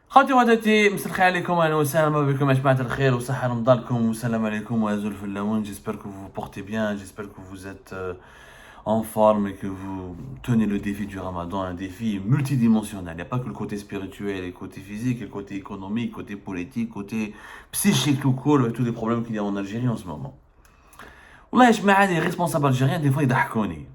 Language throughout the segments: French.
خواتي وحداتي مساء الخير عليكم, اهلا وسهلا بكم يا جماعة الخير وصحة رمضانكم والسلام عليكم وازول في اللون. J'espère que vous vous portez bien, j'espère que vous êtes en forme et que vous tenez le défi du Ramadan, un défi multidimensionnel. Il n'y a pas que le côté spirituel, le côté physique, le côté économique, le côté politique, le côté psychique tout court, avec tous les problèmes qu'il y a en Algérie en ce moment. Wallah ya jma'a, les responsables algériens des fois ils dahkouni.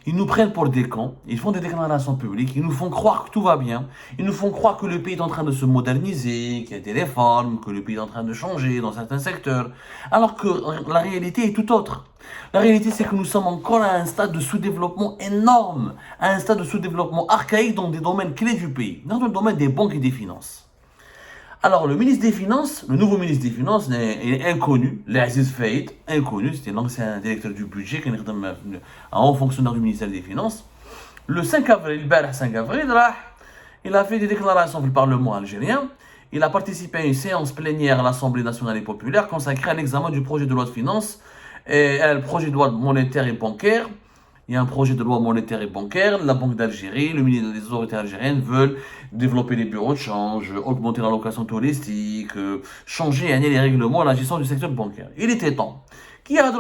Ils nous prennent pour des cons, ils font des déclarations publiques, ils nous font croire que tout va bien, ils nous font croire que le pays est en train de se moderniser, qu'il y a des réformes, que le pays est en train de changer dans certains secteurs, alors que la réalité est tout autre. La réalité, c'est que nous sommes encore à un stade de sous-développement énorme, à un stade de sous-développement archaïque dans des domaines clés du pays, dans le domaine des banques et des finances. Alors, le ministre des Finances, le nouveau ministre des Finances est inconnu, l'Aziz Faïd, inconnu, c'était l'ancien directeur du budget, un haut fonctionnaire du ministère des Finances. Le 5 avril, le 5 avril, il a fait des déclarations pour le Parlement algérien. Il a participé à une séance plénière à l'Assemblée nationale et populaire consacrée à l'examen du projet de loi de finances et le projet de loi monétaire et bancaire. Il y a un projet de loi monétaire et bancaire. La Banque d'Algérie, les autorités algériennes veulent développer les bureaux de change, augmenter l'allocation touristique, changer les règlements à la gestion du secteur bancaire. Il était temps. Qui a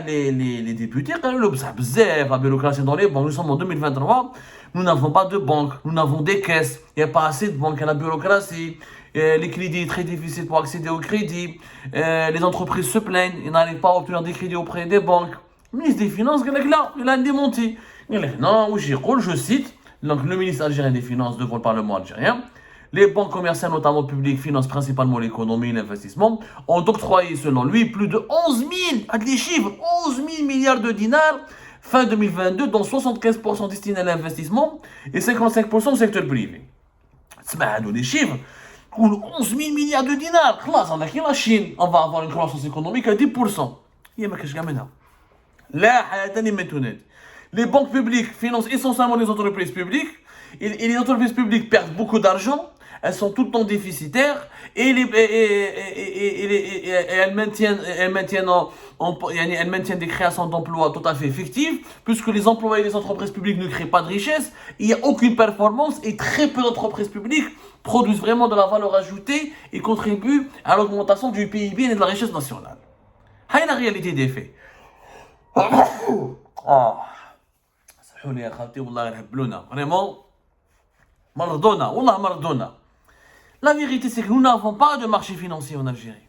les députés, la bureaucratie dans les banques. Nous sommes en 2023, nous n'avons pas de banque, nous n'avons des caisses, il n'y a pas assez de banques à la bureaucratie. Les crédits très difficiles pour accéder au crédit. Les entreprises se plaignent, ils n'arrivent pas à obtenir des crédits auprès des banques. Le ministre des Finances, il a démenti. Il a dit non, je cite, donc le ministre algérien des Finances devant le Parlement algérien, les banques commerciales, notamment publiques, financent principalement l'économie et l'investissement, ont octroyé, selon lui, plus de 11 000, avec les chiffres, 11 000 milliards de dinars fin 2022, dont 75% destinés à l'investissement et 55% au secteur privé. C'est les chiffres. 11 000 milliards de dinars. Classe, on a qui la Chine, on va avoir une croissance économique à 10%. Il y a quelque chose là, les banques publiques financent essentiellement les entreprises publiques et les entreprises publiques perdent beaucoup d'argent, elles sont tout le temps déficitaires et elles maintiennent des créations d'emplois tout à fait fictives puisque les employés des entreprises publiques ne créent pas de richesse, il n'y a aucune performance et très peu d'entreprises publiques produisent vraiment de la valeur ajoutée et contribuent à l'augmentation du PIB et de la richesse nationale. C'est la réalité des faits. سامحوني يا خالتي والله يهبلونا فريمون مرضونا والله مرضونا. La vérité c'est que nous n'avons pas de marché financier en Algérie.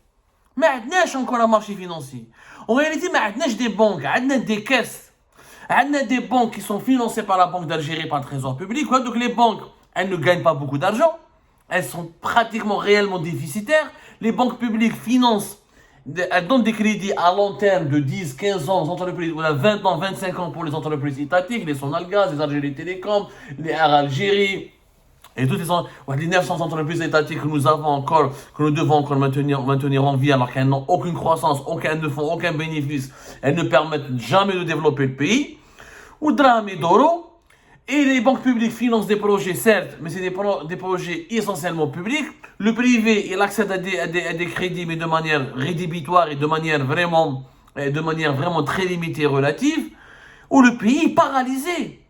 ما عندناش encore un marché financier. En réalité ما عندناش des banques, عندنا des caisses. عندنا des banques qui sont financées par la Banque d'Algérie, par le Trésor public. Donc les banques, elles ne gagnent pas beaucoup d'argent. Elles sont pratiquement réellement déficitaires. Les banques publiques financent, elles donnent des crédits à long terme de 10, 15 ans aux entreprises, 20 ans, 25 ans pour les entreprises étatiques, les Sonalgaz, les Algérie Télécom, les Air Algérie, et toutes les 900 entreprises étatiques que nous avons encore, que nous devons encore maintenir en vie alors qu'elles n'ont aucune croissance, ne font aucun bénéfice, elles ne permettent jamais de développer le pays. Ou drame et d'oro. Et les banques publiques financent des projets, certes, mais c'est des projets essentiellement publics. Le privé, il accède à des crédits, mais de manière rédhibitoire et de manière vraiment très limitée et relative, où le pays est paralysé.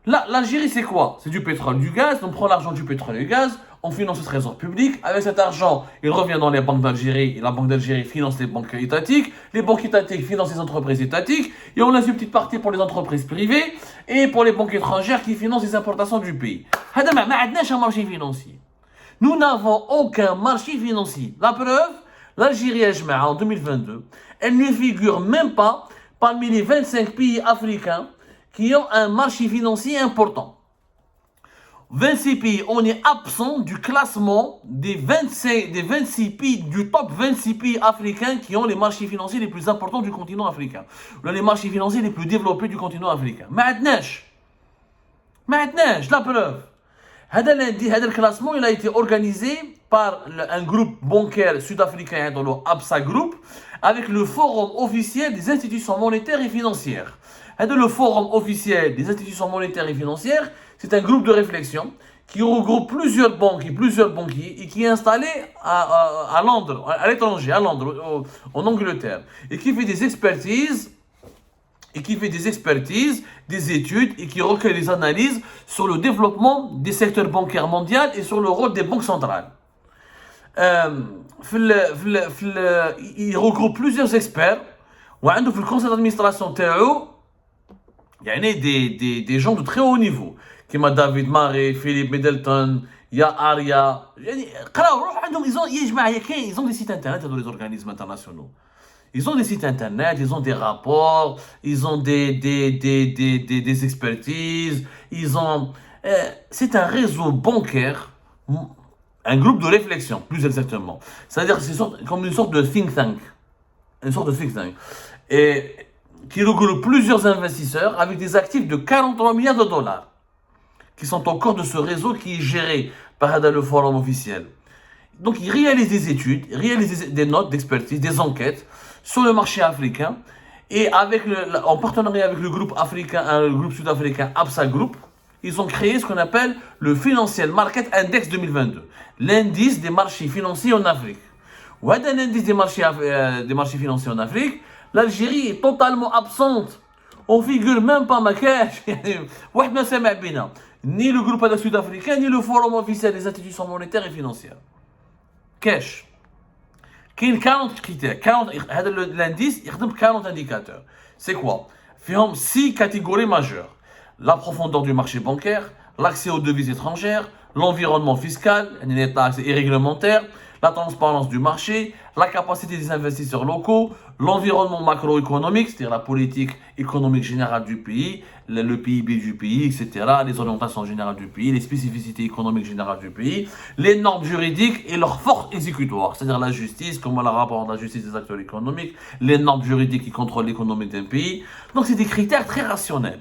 L'Algérie, c'est quoi? C'est du pétrole, du gaz. On prend l'argent du pétrole et du gaz, on finance le trésor public. Avec cet argent, il revient dans les banques d'Algérie. Et la Banque d'Algérie finance les banques étatiques. Les banques étatiques financent les entreprises étatiques. Et on laisse une petite partie pour les entreprises privées et pour les banques étrangères qui financent les importations du pays. Un marché financier. Nous n'avons aucun marché financier. La preuve, l'Algérie en 2022, elle ne figure même pas parmi les 25 pays africains qui ont un marché financier important. 26 pays, on est absent du classement des 26 pays, du top 26 pays africains qui ont les marchés financiers les plus importants du continent africain. Les marchés financiers les plus développés du continent africain. Maintenant, la preuve. Le classement il a été organisé par un groupe bancaire sud-africain dans le Absa Group avec le forum officiel des institutions monétaires et financières. Le forum officiel des institutions monétaires et financières, c'est un groupe de réflexion qui regroupe plusieurs banques et plusieurs banquiers et qui est installé à Londres, à l'étranger, à Londres, en Angleterre, et qui fait des expertises et qui fait des expertises, des études et qui recueille des analyses sur le développement des secteurs bancaires mondiaux et sur le rôle des banques centrales. Il regroupe plusieurs experts وعنده في الكونسيل d'administration تاعو يعني des gens de très haut niveau كيما دافيد ماري فيليب ميدلتون يا اريا يعني قراو روح عندهم يا جماعه كاين ils ont des sites internet هذو les organismes internationaux. Ils ont des sites internet, ils ont des rapports, ils ont des expertises, ils ont... c'est un réseau bancaire, un groupe de réflexion, plus exactement. C'est-à-dire que c'est comme une sorte de think tank. Une sorte de think tank. Et qui regroupe plusieurs investisseurs avec des actifs de 43 milliards de dollars qui sont au cœur de ce réseau qui est géré par le forum officiel. Donc, ils réalisent des études, ils réalisent des notes d'expertise, des enquêtes sur le marché africain et en partenariat avec le groupe africain, le groupe sud-africain Absa Group, ils ont créé ce qu'on appelle le Financial Market Index 2022, l'indice des marchés financiers en Afrique. Ou l'indice des marchés financiers en Afrique, l'Algérie est totalement absente. On figure même pas ma cash. Ni le groupe sud-africain, ni le forum officiel des institutions monétaires et financières. Cash. Il y a 40 critères. L'indice, il y a 40 indicateurs. C'est quoi? Il y a 6 catégories majeures. La profondeur du marché bancaire, l'accès aux devises étrangères, l'environnement fiscal, les taxes et réglementaires, la transparence du marché, la capacité des investisseurs locaux, l'environnement macroéconomique, c'est-à-dire la politique économique générale du pays, le PIB du pays, etc., les orientations générales du pays, les spécificités économiques générales du pays, les normes juridiques et leur force exécutoire, c'est-à-dire la justice, comment la rapport de la justice des acteurs économiques, les normes juridiques qui contrôlent l'économie d'un pays. Donc c'est des critères très rationnels.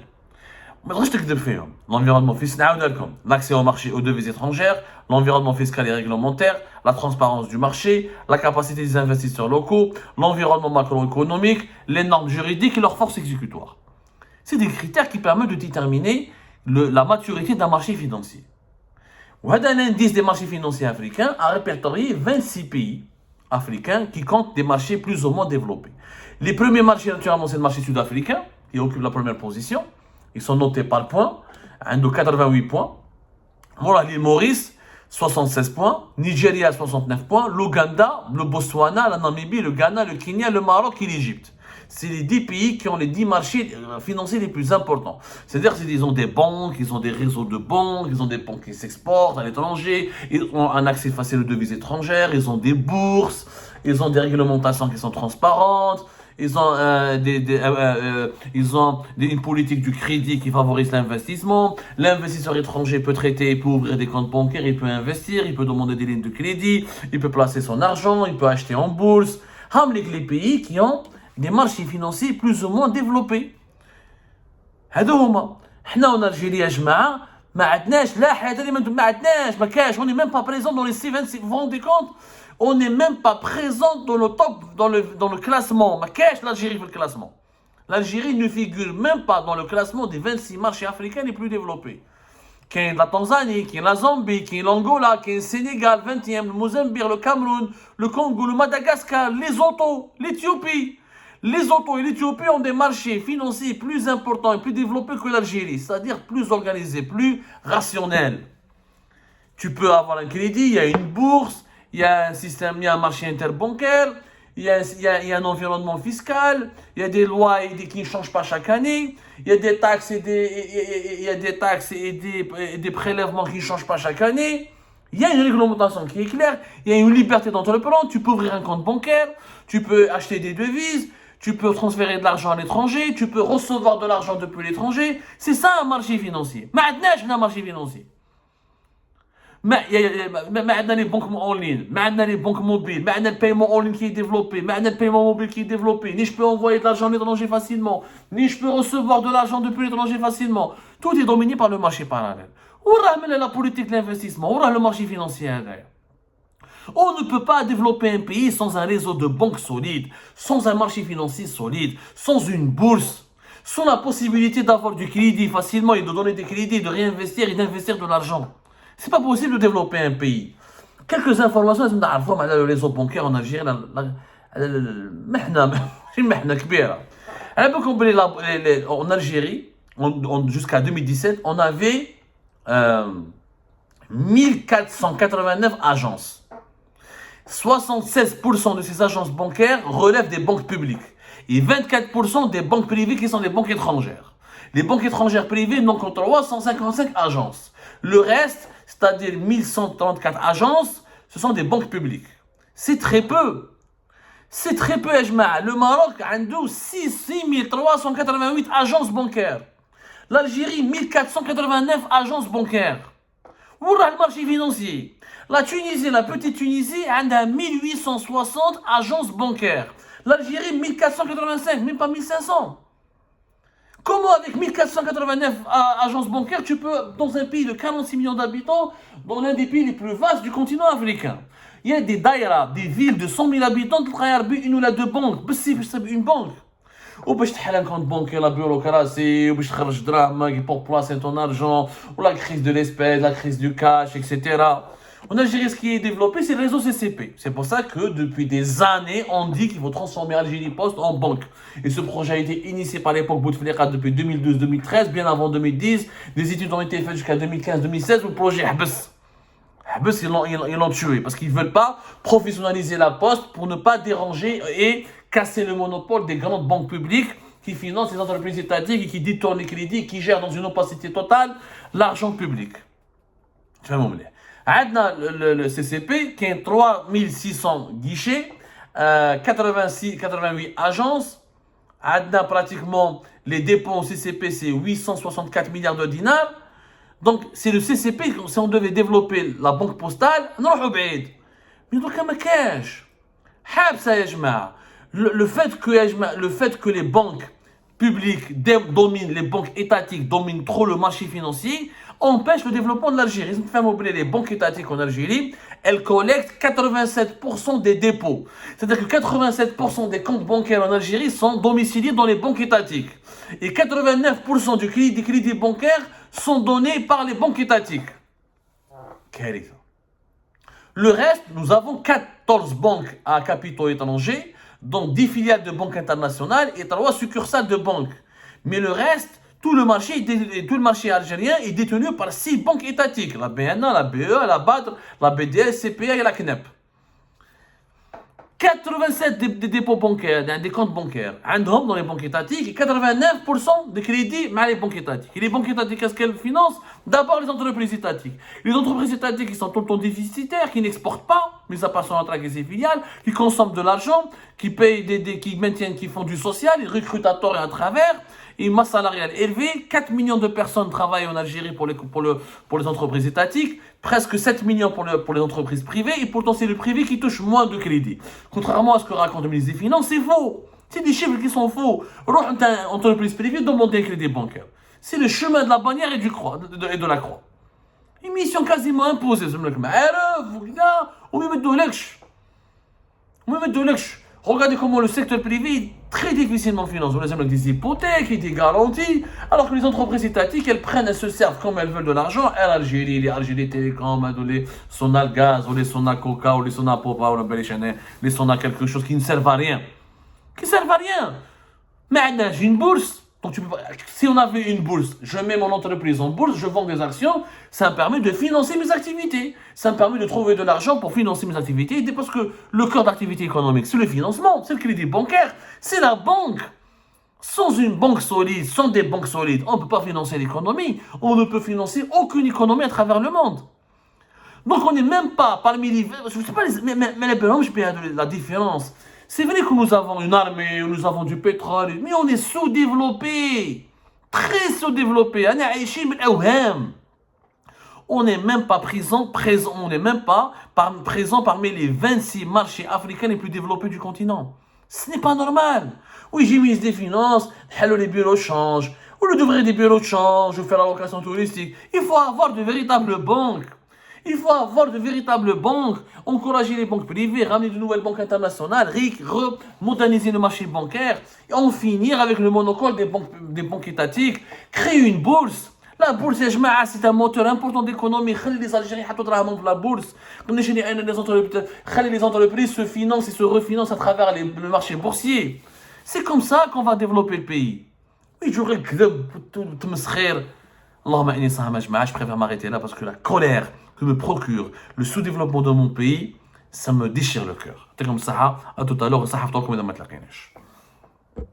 L'environnement fiscal, l'accès au marché aux devises étrangères, l'environnement fiscal et réglementaire, la transparence du marché, la capacité des investisseurs locaux, l'environnement macroéconomique, les normes juridiques et leur force exécutoire. C'est des critères qui permettent de déterminer la maturité d'un marché financier. L'indice des marchés financiers africains a répertorié 26 pays africains qui comptent des marchés plus ou moins développés. Les premiers marchés, naturellement, c'est le marché sud-africain, qui occupe la première position. Ils sont notés par points, de 88 points. Voilà, l'île Maurice, 76 points. Nigeria, 69 points. L'Ouganda, le Botswana, la Namibie, le Ghana, le Kenya, le Maroc et l'Égypte. C'est les 10 pays qui ont les 10 marchés financiers les plus importants. C'est-à-dire qu'ils ont des banques, ils ont des réseaux de banques, ils ont des banques qui s'exportent à l'étranger, ils ont un accès facile aux devises étrangères, ils ont des bourses, ils ont des réglementations qui sont transparentes. Ils ont, une politique du crédit qui favorise l'investissement. L'investisseur étranger peut traiter, il peut ouvrir des comptes bancaires, il peut investir, il peut demander des lignes de crédit, il peut placer son argent, il peut acheter en bourse. Les pays qui ont des marchés financiers plus ou moins développés. هادو هما. حنا en Algérie يا جماعة ما عندناش لا حاجة اللي ما عندناش ما كاش. On n'est même pas présent dans les 26. Vous vous rendez compte? On n'est même pas présent dans le top, dans le classement. Mais qu'est-ce que l'Algérie fait le classement? L'Algérie ne figure même pas dans le classement des 26 marchés africains les plus développés. Qu'il y ait la Tanzanie, qu'il y ait la Zambie, qu'il y ait l'Angola, qu'il y ait le Sénégal, 20e, le Mozambique, le Cameroun, le Congo, le Madagascar, Lesotho, l'Éthiopie. Lesotho et l'Éthiopie ont des marchés financiers plus importants et plus développés que l'Algérie, c'est-à-dire plus organisés, plus rationnels. Tu peux avoir un crédit, il y a une bourse, il y a un système, il y a un marché interbancaire, il y a un environnement fiscal, il y a des lois qui ne changent pas chaque année, il y a des taxes et des prélèvements qui ne changent pas chaque année. Il y a une réglementation qui est claire, il y a une liberté d'entreprendre, tu peux ouvrir un compte bancaire, tu peux acheter des devises, tu peux transférer de l'argent à l'étranger, tu peux recevoir de l'argent depuis l'étranger. C'est ça un marché financier. Maintenant, un marché financier. ما عندنا les banques en ligne, ما عندنا les banques mobiles, ما عندنا le paiement en ligne qui est développé, ما عندنا le paiement mobile qui est développé, ni je peux envoyer de l'argent à l'étranger facilement, ni je peux recevoir de l'argent depuis l'étranger facilement. Tout est dominé par le marché parallèle. Où est la politique de l'investissement? Où est le marché financier? On ne peut pas développer un pays sans un réseau de banques solides, sans un marché financier solide, sans une bourse, sans la possibilité d'avoir du crédit facilement et de donner des crédits, de réinvestir et d'investir de l'argent. C'est pas possible de développer un pays. Quelques informations, لازم نعرفوهم على le réseau bancaire en Algérie. محنة كبيرة. En Algérie, jusqu'à 2017, on avait 1489 agences. 76% de ces agences bancaires relèvent des banques publiques et 24% des banques privées qui sont des banques étrangères. Les banques étrangères privées n'ont que 355 agences. Le reste, c'est-à-dire 1134 agences, ce sont des banques publiques. C'est très peu. C'est très peu, Ejma. Le Maroc a 6388 agences bancaires. L'Algérie, 1489 agences bancaires. Où est le marché financier? La Tunisie, la petite Tunisie, a 1860 agences bancaires. L'Algérie, 1485, même pas 1500. Comment avec 1489 agences bancaires, tu peux, dans un pays de 46 millions d'habitants, dans l'un des pays les plus vastes du continent africain? Il y a des daïras, des villes de 100 000 habitants qui travaillent une ou deux banques. Une banque. وباش تحل un compte bancaire, la bureaucratie, وباش تخرج دراهمك pour placer ton argent, ou la crise de l'espèce, la crise du cash, etc. En Algérie, ce qui est développé, c'est le réseau CCP. C'est pour ça que depuis des années, on dit qu'il faut transformer Algérie Post en banque. Et ce projet a été initié par l'époque Bouteflika depuis 2012-2013, bien avant 2010. Des études ont été faites jusqu'à 2015-2016. Le projet Habs, ils l'ont tué parce qu'ils ne veulent pas professionnaliser la Poste pour ne pas déranger et casser le monopole des grandes banques publiques qui financent les entreprises étatiques et qui détournent les crédits, qui gèrent dans une opacité totale l'argent public. Le CCP qui a 3600 guichets, 88 agences. Pratiquement les dépôts au CCP, c'est 864 milliards de dinars. Donc c'est le CCP, si on devait développer la banque postale, on aurait oublié. Mais donc, ما كاش. حابسة يا جماعة. Le fait que les banques publiques dominent, les banques étatiques dominent trop le marché financier, empêche le développement de l'Algérie. Les banques étatiques en Algérie, elles collectent 87% des dépôts. C'est-à-dire que 87% des comptes bancaires en Algérie sont domiciliés dans les banques étatiques. Et 89% des crédits bancaires sont donnés par les banques étatiques. Le reste, nous avons 14 banques à capitaux étrangers, dont 10 filiales de banques internationales et 3 succursales de banques. Mais le reste, tout le marché algérien est détenu par 6 banques étatiques. La BNA, la BE, la BADR, la BDS, CPA et la CNEP. 87 des dépôts bancaires, des comptes bancaires, dans les banques étatiques et 89% des crédits dans les banques étatiques. Et les banques étatiques, qu'est-ce qu'elles financent? D'abord les entreprises étatiques. Les entreprises étatiques qui sont tout le temps déficitaires, qui n'exportent pas, mais à part son entrée et ses filiales, qui consomment de l'argent, qui payent qui maintiennent, qui font du social, ils recrutent à tort et à travers. Une masse salariale élevée, 4 millions de personnes travaillent en Algérie pour les entreprises étatiques, presque 7 millions pour les entreprises privées, et pourtant c'est le privé qui touche moins de crédits. Contrairement à ce que raconte le ministre des Finances, c'est faux. C'est des chiffres qui sont faux. Une entreprise privée demande un crédit bancaire. C'est le chemin de la bannière et de la croix. Une mission quasiment imposée. Regardez comment le secteur privé est très difficilement financé. On a des hypothèques et des garanties, alors que les entreprises étatiques, elles prennent, elles se servent comme elles veulent de l'argent. L'Algérie, les Algérie Télécom, les Sonal Gaz, ou les Sonal Coca, ou les Sonal Popa, ou les Sonal quelque chose qui ne servent à rien. Qui ne servent à rien. Mais j'ai une bourse. Donc si on avait une bourse, je mets mon entreprise en bourse, je vends des actions, ça me permet de financer mes activités. Ça me permet de trouver de l'argent pour financer mes activités. Parce que le cœur d'activité économique, c'est le financement, c'est le crédit bancaire, c'est la banque. Sans une banque solide, sans des banques solides, on ne peut pas financer l'économie. On ne peut financer aucune économie à travers le monde. Donc on n'est même pas parmi les... Je ne sais pas, mais la différence... C'est vrai que nous avons une armée, nous avons du pétrole, mais on est sous-développé. Très sous-développé. On n'est même pas présent parmi les 26 marchés africains les plus développés du continent. Ce n'est pas normal. Oui, j'ai mis des finances, les bureaux de change. Au lieu d'ouvrir des bureaux de change, ou faire la location touristique, il faut avoir de véritables banques. Il faut avoir de véritables banques, encourager les banques privées, ramener de nouvelles banques internationales, moderniser le marché bancaire, et en finir avec le monopole des banques étatiques, créer une bourse. La bourse, c'est un moteur important d'économie. Les Algériens ont la bourse. Les entreprises se financent et se refinancent à travers le marché boursier. C'est comme ça qu'on va développer le pays. ويجوا غير الكذب والتمسخير. اللهم اني صاحب ما جمعش. Je préfère m'arrêter là parce que la colère que me procure le sous-développement de mon pays, ça me déchire le cœur. يعطيكم الصحة. À tout à l'heure. صحة فطوركم إذا ما تلاقيناش.